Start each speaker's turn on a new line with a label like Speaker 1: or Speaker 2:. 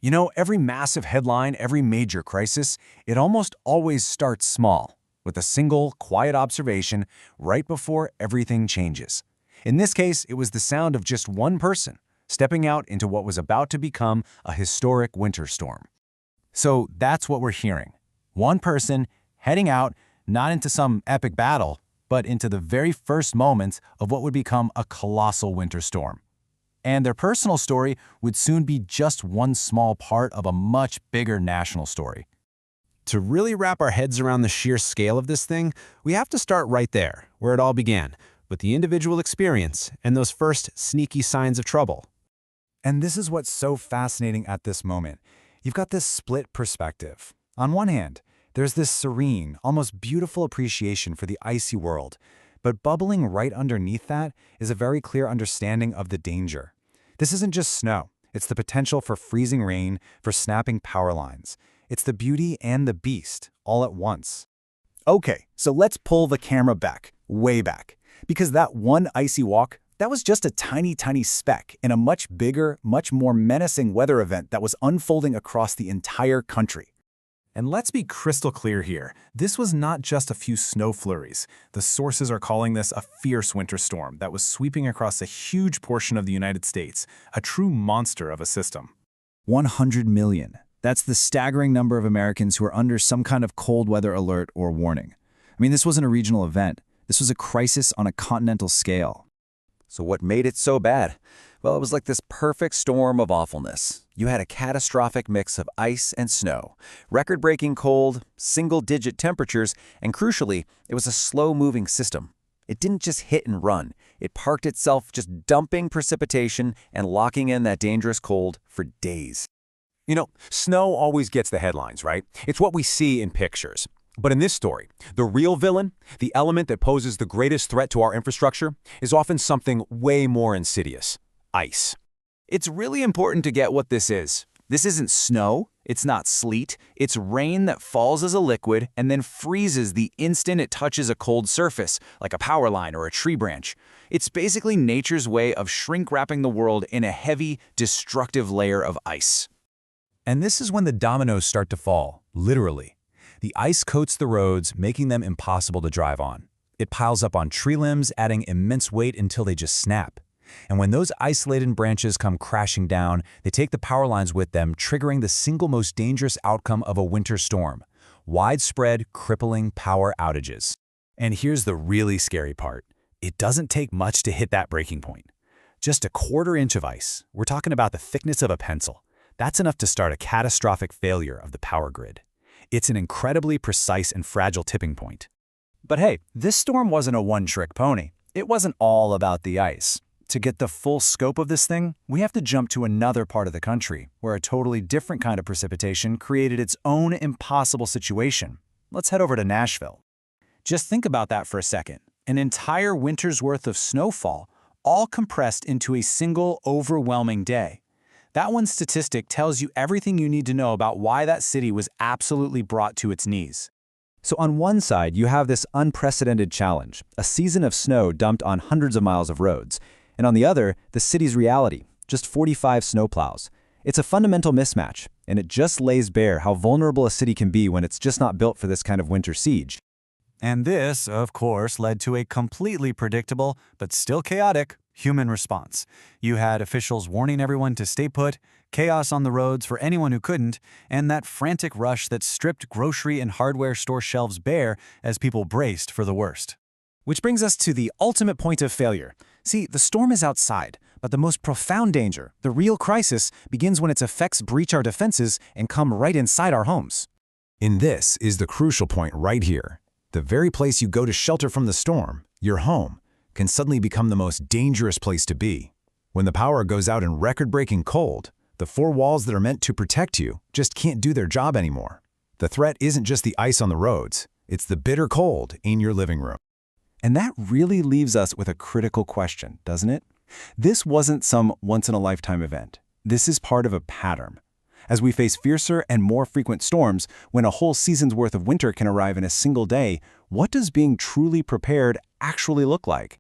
Speaker 1: You know, every massive headline, every major crisis, it almost always starts small, with a single, quiet observation right before everything changes. In this case, it was the sound of just one person stepping out into what was about to become a historic winter storm. So that's what we're hearing. One person heading out, not into some epic battle, but into the very first moments of what would become a colossal winter storm. And their personal story would soon be just one small part of a much bigger national story. To really wrap our heads around the sheer scale of this thing, we have to start right there, where it all began, with the individual experience and those first sneaky signs of trouble.
Speaker 2: And this is what's so fascinating at this moment. You've got this split perspective. On one hand, there's this serene, almost beautiful appreciation for the icy world, but bubbling right underneath that is a very clear understanding of the danger. This isn't just snow. It's the potential for freezing rain, for snapping power lines. It's the beauty and the beast, all at once. Okay, so let's pull the camera back, way back. Because that one icy walk, that was just a tiny, tiny speck in a much bigger, much more menacing weather event that was unfolding across the entire country.
Speaker 1: And let's be crystal clear here. This was not just a few snow flurries. The sources are calling this a fierce winter storm that was sweeping across a huge portion of the United States, a true monster of a system.
Speaker 2: 100 million. That's the staggering number of Americans who are under some kind of cold weather alert or warning. I mean, this wasn't a regional event. This was a crisis on a continental scale.
Speaker 3: So what made it so bad? Well, it was like this perfect storm of awfulness. You had a catastrophic mix of ice and snow, record-breaking cold, single-digit temperatures, and crucially, it was a slow-moving system. It didn't just hit and run. It parked itself just dumping precipitation and locking in that dangerous cold for days.
Speaker 4: You know, snow always gets the headlines, right? It's what we see in pictures. But in this story, the real villain, the element that poses the greatest threat to our infrastructure, is often something way more insidious: ice.
Speaker 1: It's really important to get what this is. This isn't snow, it's not sleet, it's rain that falls as a liquid and then freezes the instant it touches a cold surface, like a power line or a tree branch. It's basically nature's way of shrink-wrapping the world in a heavy, destructive layer of ice.
Speaker 2: And this is when the dominoes start to fall, literally. The ice coats the roads, making them impossible to drive on. It piles up on tree limbs, adding immense weight until they just snap. And when those ice-laden branches come crashing down, they take the power lines with them, triggering the single most dangerous outcome of a winter storm: widespread, crippling power outages. And here's the really scary part. It doesn't take much to hit that breaking point. Just a quarter-inch of ice. We're talking about the thickness of a pencil. That's enough to start a catastrophic failure of the power grid. It's an incredibly precise and fragile tipping point. But hey, this storm wasn't a one-trick pony. It wasn't all about the ice. To get the full scope of this thing, we have to jump to another part of the country, where a totally different kind of precipitation created its own impossible situation. Let's head over to Nashville. Just think about that for a second. An entire winter's worth of snowfall, all compressed into a single overwhelming day. That one statistic tells you everything you need to know about why that city was absolutely brought to its knees. So on one side, you have this unprecedented challenge, a season of snow dumped on hundreds of miles of roads. And on the other, the city's reality, just 45 snowplows. It's a fundamental mismatch, and it just lays bare how vulnerable a city can be when it's just not built for this kind of winter siege.
Speaker 1: And this, of course, led to a completely predictable, but still chaotic, human response. You had officials warning everyone to stay put, chaos on the roads for anyone who couldn't, and that frantic rush that stripped grocery and hardware store shelves bare as people braced for the worst.
Speaker 2: Which brings us to the ultimate point of failure. See, the storm is outside, but the most profound danger, the real crisis, begins when its effects breach our defenses and come right inside our homes.
Speaker 5: And this is the crucial point right here. The very place you go to shelter from the storm, your home, can suddenly become the most dangerous place to be. When the power goes out in record-breaking cold, the four walls that are meant to protect you just can't do their job anymore. The threat isn't just the ice on the roads, it's the bitter cold in your living room.
Speaker 2: And that really leaves us with a critical question, doesn't it? This wasn't some once-in-a-lifetime event. This is part of a pattern. As we face fiercer and more frequent storms, when a whole season's worth of winter can arrive in a single day, what does being truly prepared actually look like?